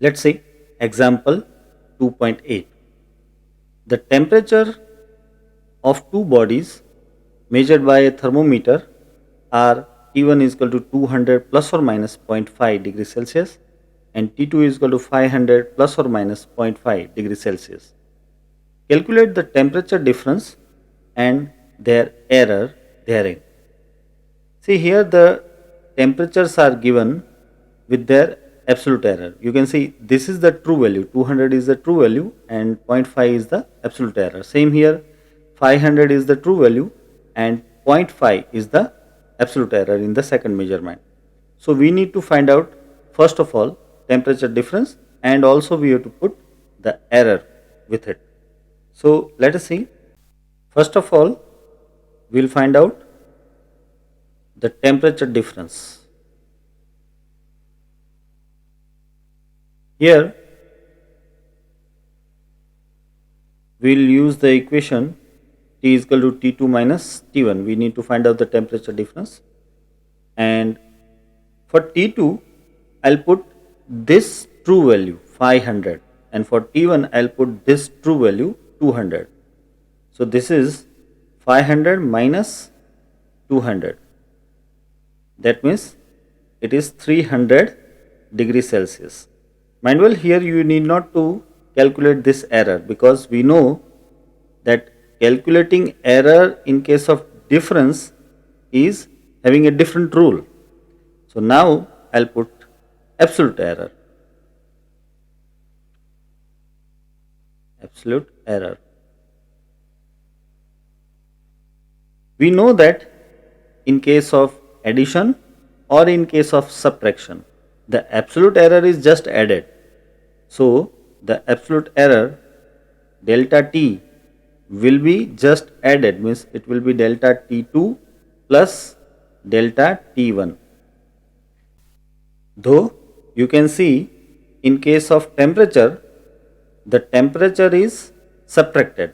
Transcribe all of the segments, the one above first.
Let's say example 2.8. The temperature of two bodies measured by a thermometer are T1 is equal to 200 plus or minus 0.5 degrees Celsius and T2 is equal to 500 plus or minus 0.5 degrees Celsius. Calculate the temperature difference and their error therein. See here the temperatures are given with their absolute error. You can see this is the true value, 200 is the true value and zero point 0.5 is the absolute error. Same here, 500 is the true value and zero point 0.5 is the absolute error in the second measurement. So we need to find out first of all temperature difference and also we have to put the error with it. So let us see. First of all, we will find out the temperature difference. Here we will use the equation T is equal to T2 minus T1. We need to find out the temperature difference, and for T2 I will put this true value 500 and for T1 I will put this true value 200. So this is 500 minus 200, that means it is 300 degrees Celsius. Mind well, here you need not to calculate this error because we know that calculating error in case of difference is having a different rule. So now I'll put absolute error. Absolute error. We know that in case of addition or in case of subtraction, the absolute error is just added. So the absolute error delta t will be just added, means it will be delta t2 plus delta t1. Though you can see in case of temperature, the temperature is subtracted,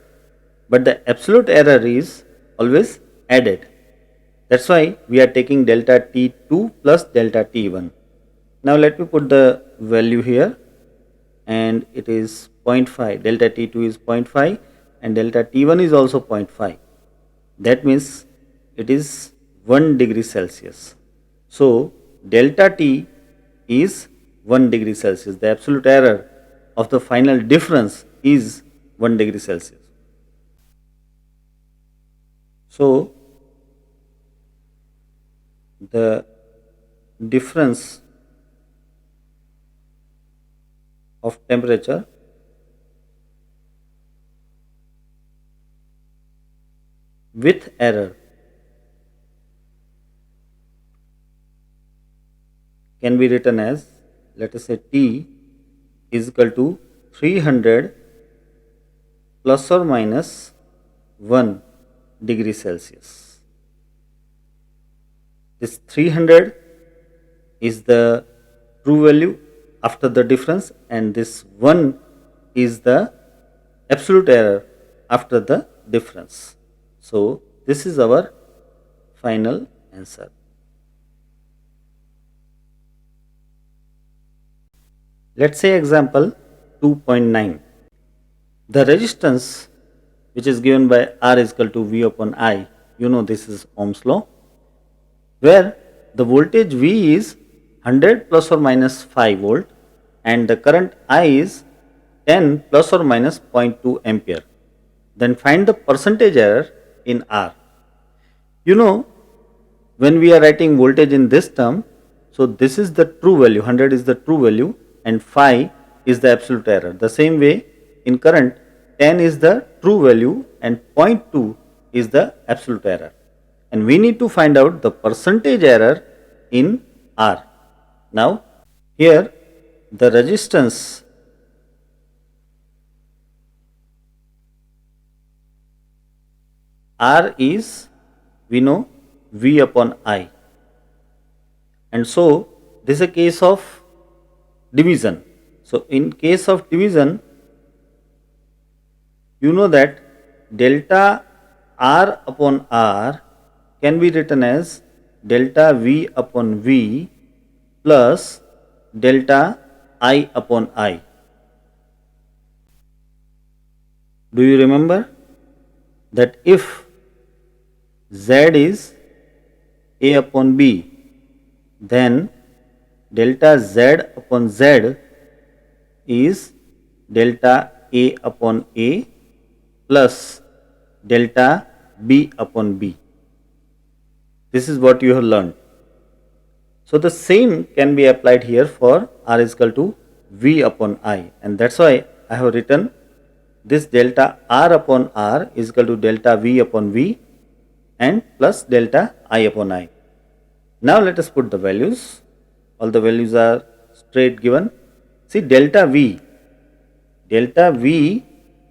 but the absolute error is always added. That's why we are taking delta t2 plus delta t1. Now let me put the value here, and it is 0.5. Delta t2 is 0.5 and delta t1 is also 0.5. That means it is 1 degree Celsius. So delta t is 1 degree Celsius. The absolute error of the final difference is 1 degree Celsius. So the difference of temperature with error can be written as, let us say, T is equal to 300 plus or minus 1 degree Celsius. This 300 is the true value after the difference and this 1 is the absolute error after the difference. So this is our final answer. Let's say example 2.9. The resistance which is given by R is equal to V upon I, you know this is Ohm's law, where the voltage V is 100 plus or minus 5 volt and the current I is 10 plus or minus 0.2 ampere. Then find the percentage error in R. You know, when we are writing voltage in this term, so this is the true value, 100 is the true value and 5 is the absolute error. The same way in current, 10 is the true value and 0.2 is the absolute error. And we need to find out the percentage error in R. Now here the resistance R is, we know, V upon I, and so this is a case of division. So in case of division, you know that delta R upon R can be written as delta V upon V plus delta I upon I. Do you remember that if Z is A upon B, then delta Z upon Z is delta A upon A plus delta B upon B. This is what you have learned. So the same can be applied here for R is equal to V upon I, and that's why I have written this delta R upon R is equal to delta V upon V and plus delta I upon I. Now let us put the values. All the values are straight given. See, delta V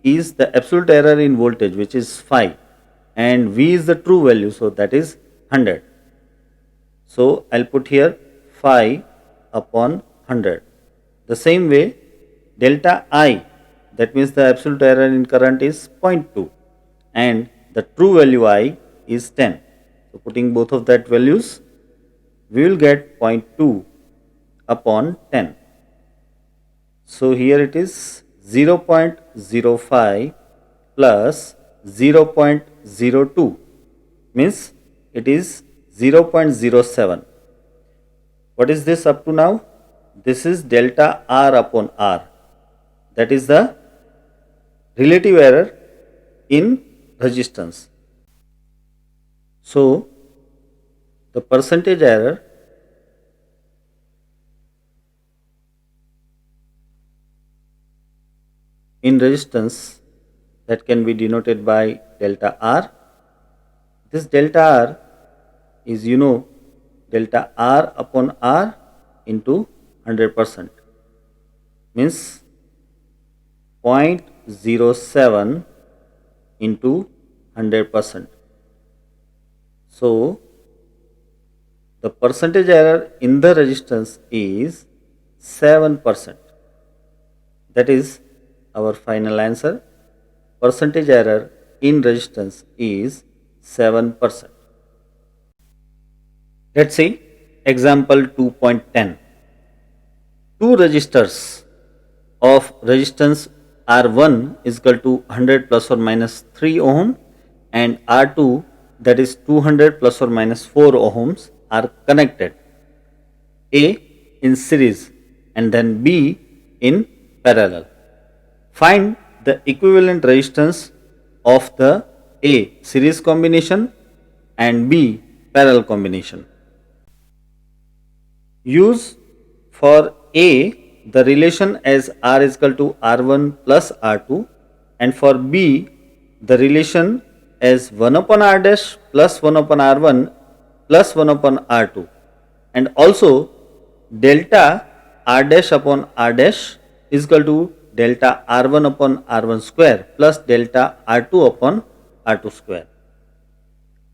is the absolute error in voltage, which is phi, and V is the true value, so that is 100. So I'll put here phi upon 100. The same way, delta I, that means the absolute error in current is 0.2 and the true value I is 10. So putting both of that values, we will get 0.2 upon 10. So here it is 0.05 plus 0.02, means it is 0.07. What is this up to now? This is delta R upon R. That is the relative error in resistance. So the percentage error in resistance, that can be denoted by delta R. This delta R is, delta R upon R into 100%, means 0.07 into 100%. So the percentage error in the resistance is 7%. That is our final answer. Percentage error in resistance is 7%. Let's see example 2.10. Two resistors of resistance R1 is equal to 100 plus or minus 3 ohm and R2, that is 200 plus or minus 4 ohms, are connected, A in series and then B in parallel. Find the equivalent resistance of the A series combination and B parallel combination. Use for A the relation as R is equal to R1 plus R2, and for B the relation as 1 upon R dash plus 1 upon R1 plus 1 upon R2, and also delta R dash upon R dash is equal to delta R1 upon R1 square plus delta R2 upon R2 square.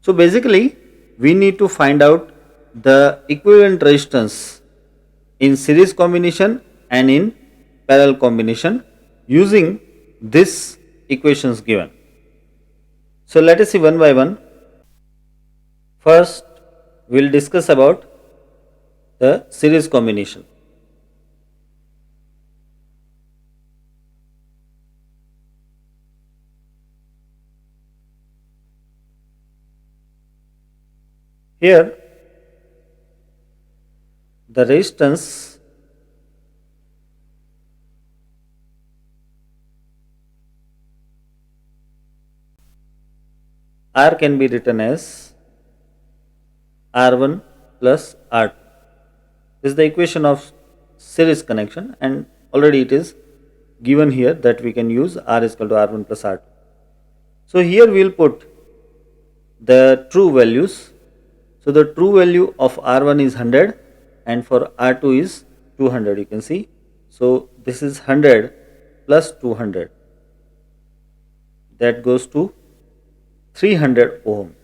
So basically we need to find out the equivalent resistance in series combination and in parallel combination using these equations given. So let us see one by one. First we will discuss about the series combination. Here the resistance R can be written as R1 plus R2. This is the equation of series connection, and already it is given here that we can use R is equal to R1 plus R2. So here we will put the true values. So the true value of R1 is 100 and for R2 is 200, you can see. So this is 100 plus 200, that goes to 300 ohm.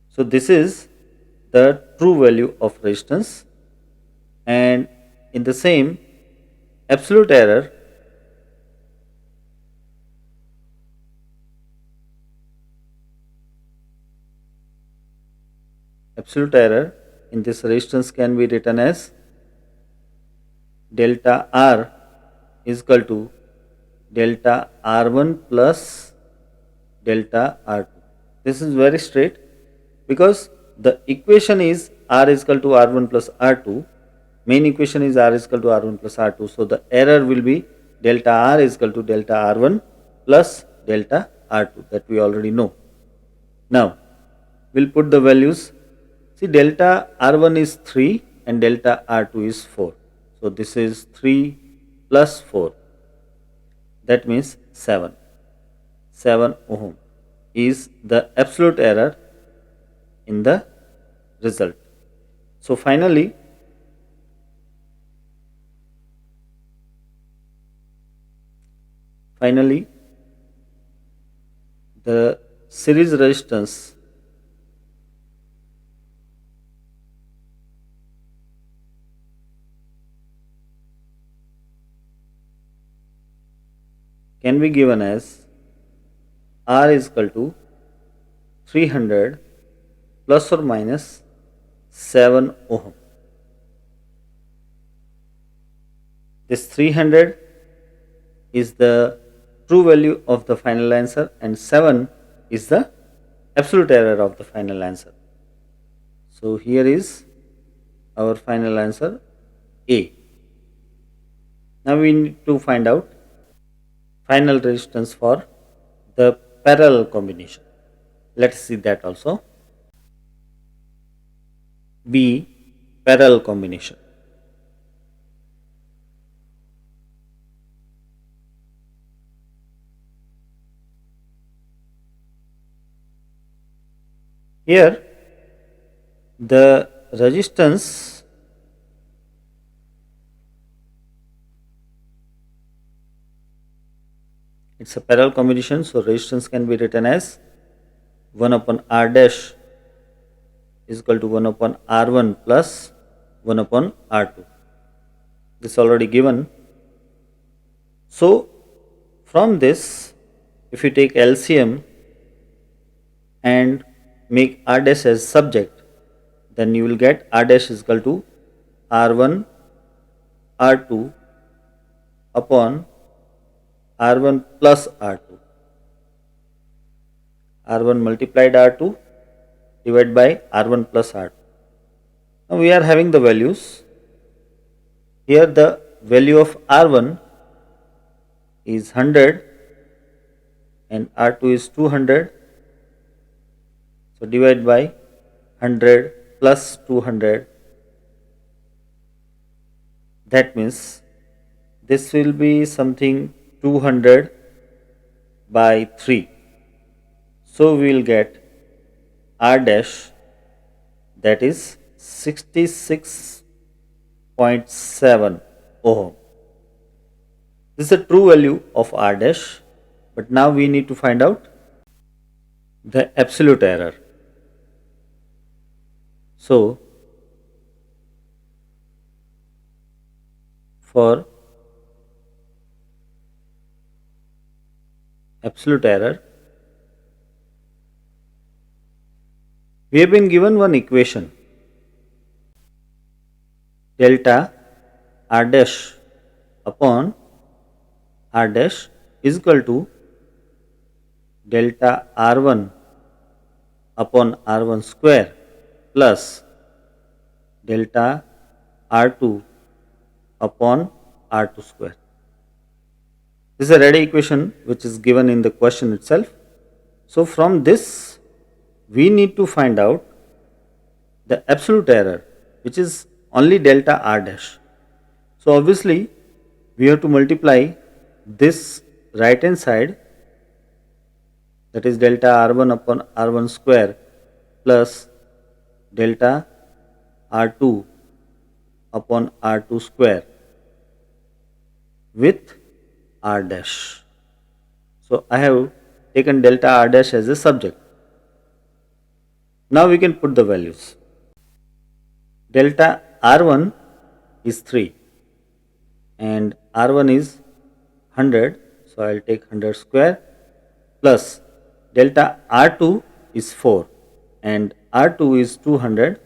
So this is the true value of resistance, and in the same absolute error in this resistance can be written as delta R is equal to delta R1 plus delta R2. This is very straight because the equation is R is equal to R1 plus R2. Main equation is R is equal to R1 plus R2. So the error will be delta R is equal to delta R1 plus delta R2, that we already know. Now we'll put the values. See, delta R1 is 3 and delta R2 is 4. So this is 3 plus 4. That means 7. 7 ohm is the absolute error in the result. So finally, the series resistance can be given as R is equal to 300 plus or minus 7 ohm. This 300 is the true value of the final answer and 7 is the absolute error of the final answer. So here is our final answer A. Now we need to find out final resistance for the parallel combination. Let's see that also. B, parallel combination. Here the resistance it's a parallel combination, so resistance can be written as 1 upon R dash is equal to 1 upon R1 plus 1 upon R2. This is already given. So from this, if you take LCM and make R dash as subject, then you will get R dash is equal to R1 R2 upon R1 plus R2. R1 multiplied R2 divided by R1 plus R2. Now we are having the values. Here the value of R1 is 100 and R2 is 200. So divide by 100 plus 200. That means this will be something 200 by 3. So we will get R dash, that is 66.7 ohm. This is the true value of R dash, but now we need to find out the absolute error. So for absolute error, we have been given one equation, delta R dash upon R dash is equal to delta R1 upon R1 square plus delta R2 upon R2 square. This is a ready equation which is given in the question itself. So from this we need to find out the absolute error, which is only delta R dash. So obviously we have to multiply this right hand side, that is delta R1 upon R1 square plus delta R2 upon R2 square with R dash. So I have taken delta R dash as a subject. Now we can put the values. Delta R1 is 3 and R1 is 100, so I will take 100 square plus delta R2 is 4 and R2 is 200,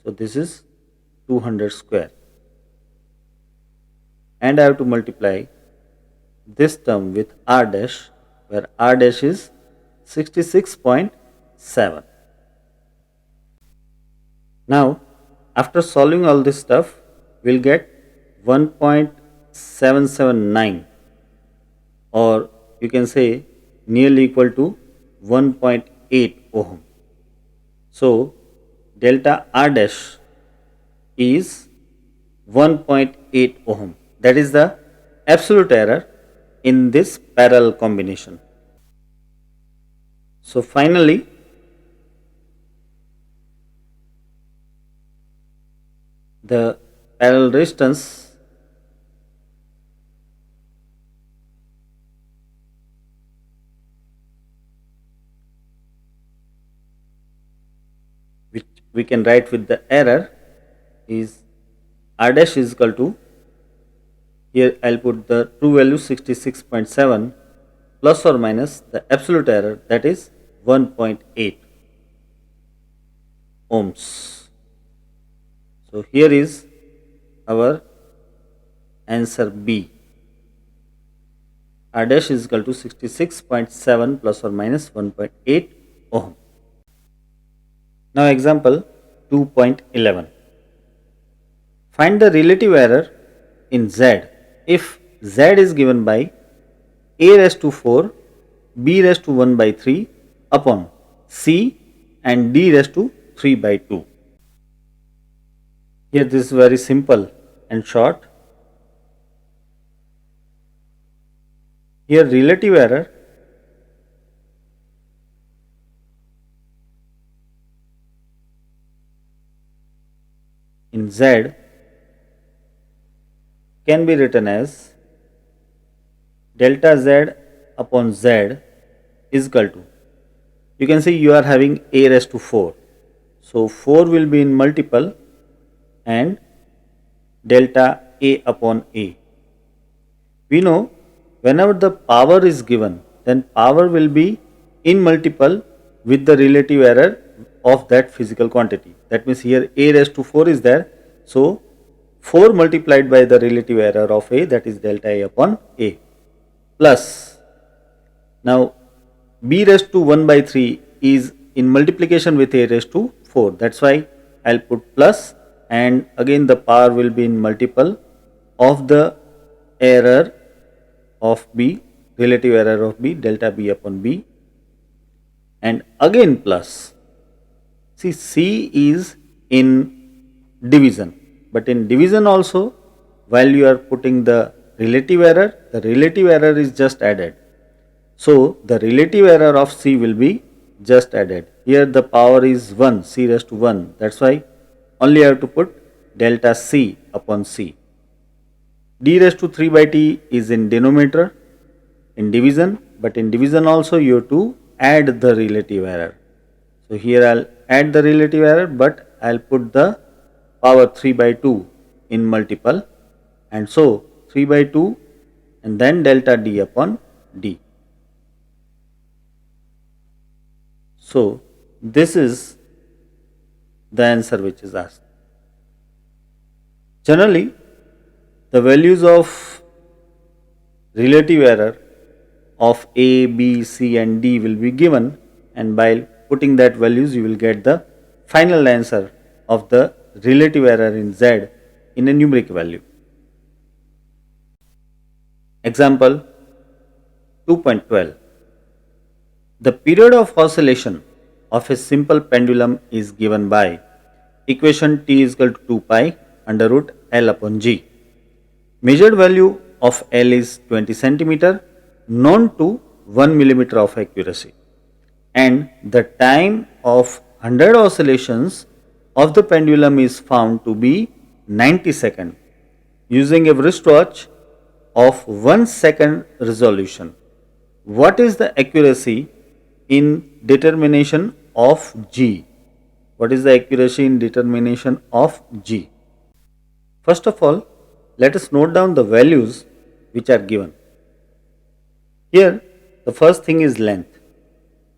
so this is 200 square. and I have to multiply this term with r dash, where r dash is 66.7. Now, after solving all this stuff, we'll get 1.779, or you can say nearly equal to 1.8 ohm. So, delta R dash is 1.8 ohm. That is the absolute error in this parallel combination. So, finally, the parallel resistance which we can write with the error is R dash is equal to, here I'll put the true value 66.7 plus or minus the absolute error, that is 1.8 ohms. So here is our answer B. R dash is equal to 66.7 plus or minus 1.8 ohm. Now example 2.11. Find the relative error in Z if Z is given by a raised to 4, b raised to 1 by 3 upon c and d raised to 3 by 2. Here this is very simple and short. Here relative error in Z can be written as delta Z upon Z is equal to, you can see you are having a raised to 4. So 4 will be in multiple and delta A upon A. We know whenever the power is given, then power will be in multiple with the relative error of that physical quantity. That means here A raised to 4 is there. So 4 multiplied by the relative error of A, that is delta A upon A, plus now B raised to 1 by 3 is in multiplication with A raised to 4. That's why I'll put plus, and again the power will be in multiple of the error of B, relative error of B, delta B upon B, and again plus. See, C is in division, but in division also, while you are putting the relative error is just added. So the relative error of C will be just added. Here the power is 1, C raised to 1. That's why only I have to put delta C upon C. D raised to 3 by T is in denominator in division, but in division also you have to add the relative error. So here I'll add the relative error, but I'll put the power 3 by 2 in multiple, and so 3 by 2 and then delta D upon D. So this is the answer which is asked. Generally, the values of relative error of A, B, C and D will be given, and by putting that values you will get the final answer of the relative error in Z in a numeric value. Example 2.12. The period of oscillation of a simple pendulum is given by equation T is equal to 2 pi under root L upon G. Measured value of L is 20 centimeter, known to 1 millimeter of accuracy, and the time of 100 oscillations of the pendulum is found to be 90 seconds using a wristwatch of 1 second resolution. What is the accuracy in determination of G? What is the accuracy in determination of G? First of all, let us note down the values which are given. Here, the first thing is length.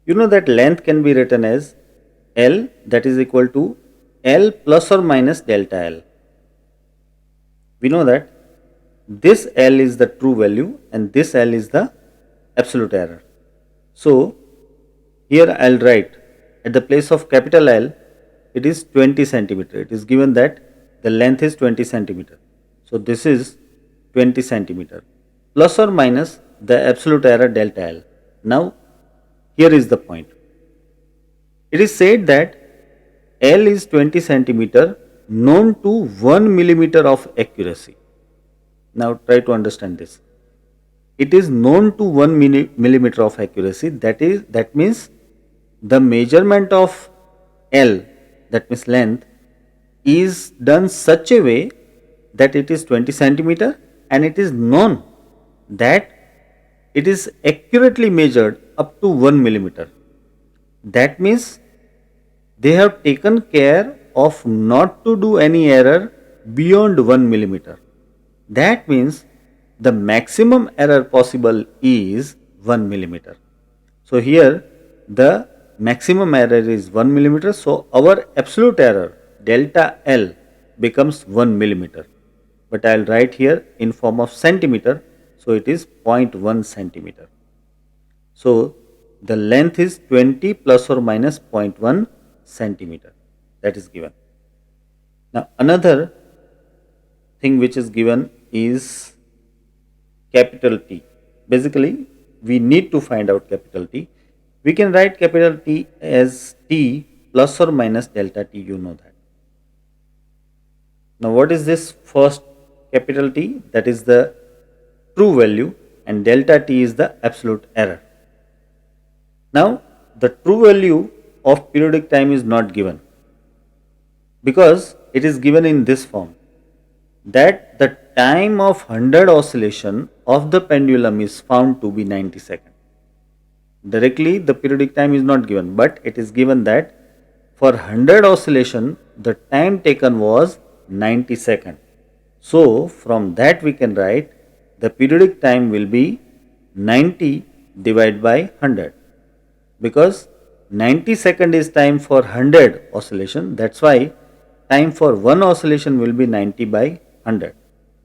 You know that length can be written as L, that is equal to L plus or minus delta L. We know that this L is the true value and this L is the absolute error. So here I'll write at the place of capital L, it is 20 centimeter. It is given that the length is 20 centimeter. So this is 20 centimeter plus or minus the absolute error delta L. Now here is the point. It is said that L is 20 centimeter known to 1 millimeter of accuracy. Now try to understand this. It is known to 1 millimeter of accuracy. That means the measurement of L, that means length, is done such a way that it is 20 centimeter and it is known that it is accurately measured up to 1 millimeter. That means they have taken care of not to do any error beyond 1 millimeter. That means the maximum error possible is 1 millimeter. So here the maximum error is 1 millimeter. So our absolute error delta L becomes 1 millimeter. But I will write here in form of centimeter. So it is 0.1 centimeter. So the length is 20 plus or minus 0.1 centimeter. That is given. Now another thing which is given is capital T. Basically we need to find out capital T. We can write capital T as T plus or minus delta T, you know that. Now what is this first capital T? That is the true value and delta T is the absolute error. Now the true value of periodic time is not given because it is given in this form, that the time of 100 oscillation of the pendulum is found to be 90 seconds. Directly the periodic time is not given, but it is given that for 100 oscillation the time taken was 90 seconds. So from that we can write the periodic time will be 90 divided by 100, because 90 second is time for 100 oscillation. That's why time for one oscillation will be 90 by 100,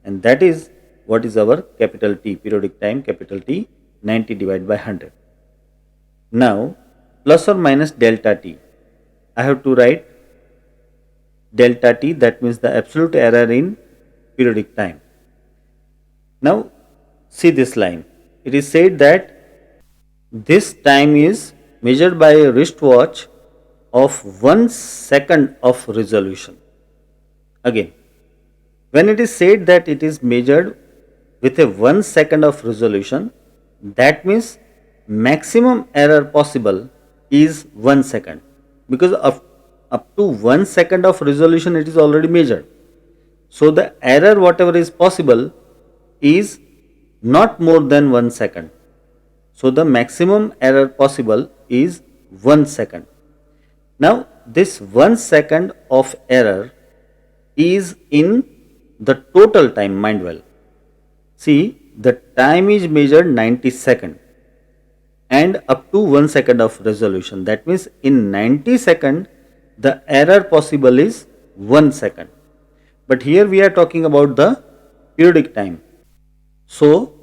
and that is what is our capital T, periodic time capital T, 90 divided by 100. Now plus or minus delta T, I have to write delta T, that means the absolute error in periodic time. Now see this line. It is said that this time is measured by a wristwatch of 1 second of resolution. Again, when it is said that it is measured with a 1 second of resolution, that means maximum error possible is 1 second, because up to 1 second of resolution it is already measured. So the error whatever is possible is not more than 1 second. So the maximum error possible is 1 second. Now this 1 second of error is in the total time, mind well. See, the time is measured 90 seconds and up to 1 second of resolution. That means in 90 seconds the error possible is 1 second. But here we are talking about the periodic time. So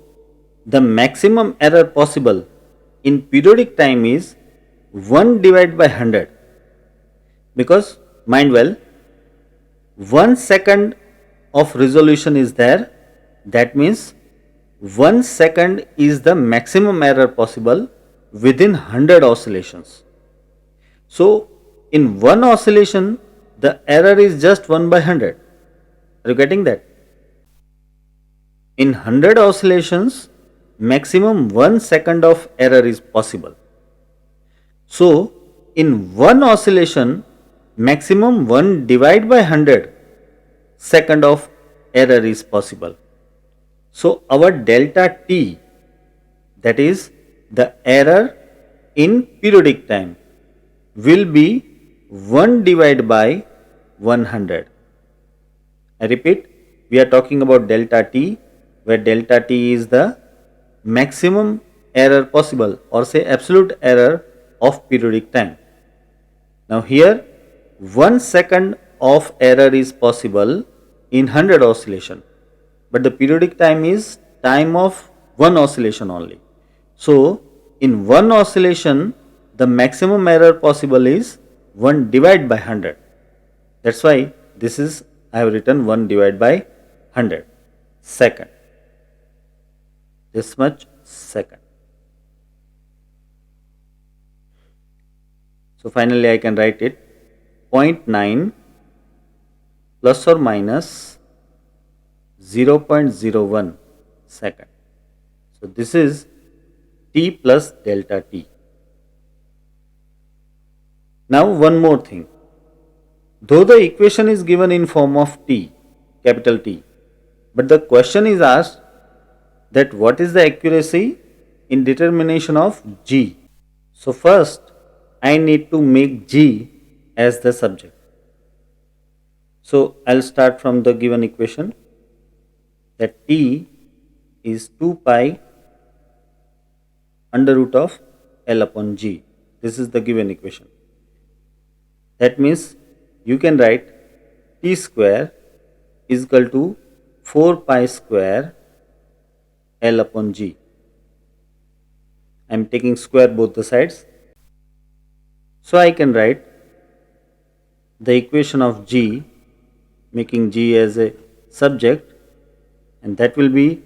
the maximum error possible in periodic time is 1 divided by 100, because mind well, 1 second of resolution is there. That means 1 second is the maximum error possible within 100 oscillations. So in one oscillation the error is just 1 by 100. Are you getting that? In 100 oscillations maximum 1 second of error is possible. So in one oscillation maximum 1 divided by 100 second of error is possible. So our delta T, that is the error in periodic time, will be 1 divided by 100. I repeat, we are talking about delta T, where delta T is the maximum error possible, or say absolute error of periodic time. Now here 1 second of error is possible in 100 oscillation, but the periodic time is time of one oscillation only. So in one oscillation, the maximum error possible is 1 divided by 100. That's why this is, I have written 1 divided by 100 second. This much second. So finally I can write it 0.9 plus or minus 0.01 second. So this is t plus delta t. Now one more thing. Though the equation is given in form of t, capital T, but the question is asked that what is the accuracy in determination of g. So first I need to make g as the subject. So I'll start from the given equation that t is 2 pi under root of L upon g. This is the given equation. That means you can write t square is equal to 4 pi square L upon g. I am taking square both the sides. So I can write the equation of g, making g as a subject, and that will be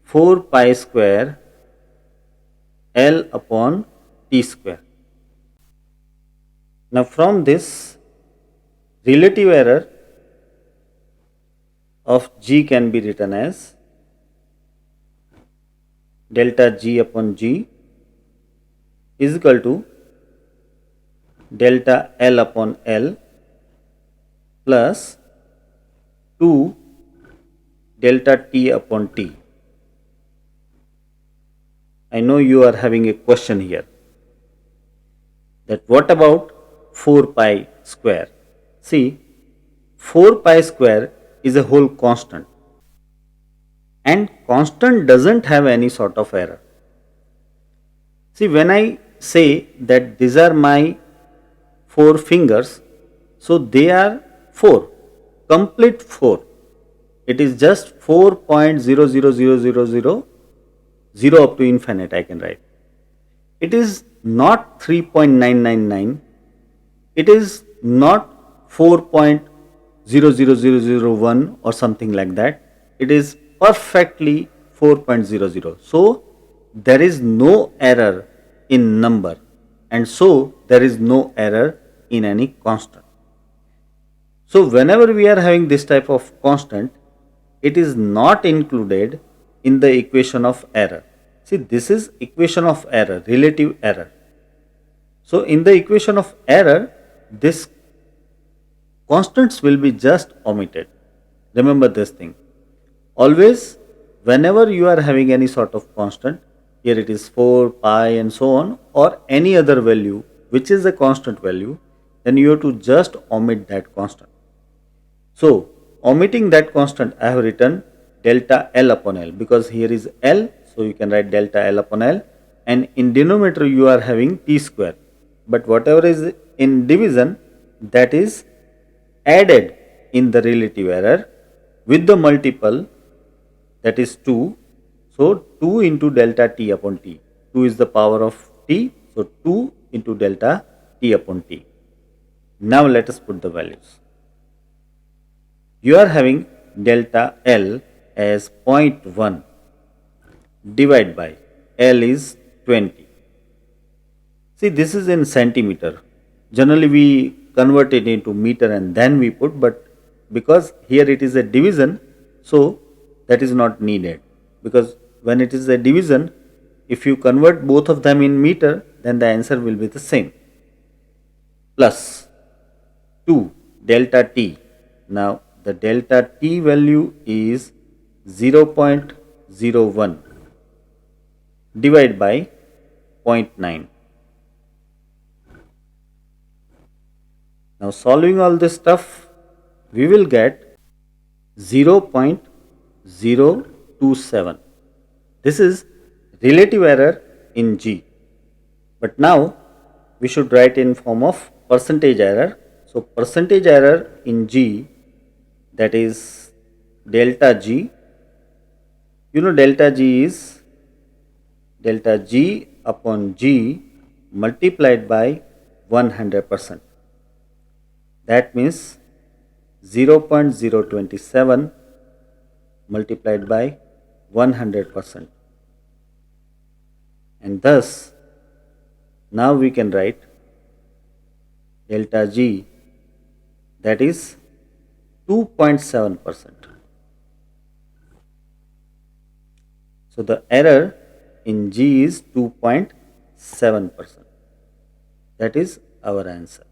4 pi square L upon t square. Now from this, relative error of g can be written as delta g upon g is equal to delta L upon L plus 2 delta t upon t. I know you are having a question here, that what about 4 pi square? See, 4 pi square is a whole constant, and constant doesn't have any sort of error. See, when I say that these are my 4 fingers, so they are 4, complete 4. It is just 4.00000 0 up to infinite I can write. It is not 3.999, it is not 4.00001 or something like that. It is perfectly 4.00. So there is no error in number, and so there is no error in any constant. So whenever we are having this type of constant, it is not included in the equation of error. See, this is equation of error, relative error. So in the equation of error, this constants will be just omitted. Remember this thing. Always, whenever you are having any sort of constant, here it is 4, pi and so on, or any other value which is a constant value, then you have to just omit that constant. So omitting that constant, I have written delta L upon L, because here is L, so you can write delta L upon L, and in denominator you are having t square, but whatever is in division, that is added in the relative error with the multiple, that is 2. So 2 into delta t upon t, 2 is the power of t, so 2 into delta t upon t. Now let us put the values. You are having delta L as 0.1 divided by L is 20. See, this is in centimeter. Generally we convert it into meter and then we put, but because here it is a division, so that is not needed, because when it is a division, if you convert both of them in meter, then the answer will be the same. Plus 2 delta t. Now the delta t value is 0.01 divided by 0.9. Now solving all this stuff, we will get 0.027. This is relative error in G. But now we should write in form of percentage error. So percentage error in G, that is delta G You know delta G is delta G upon G multiplied by 100%. That means 0.027 multiplied by 100%. And thus, now we can write delta G, that is 2.7%. So the error in G is 2.7%. That is our answer.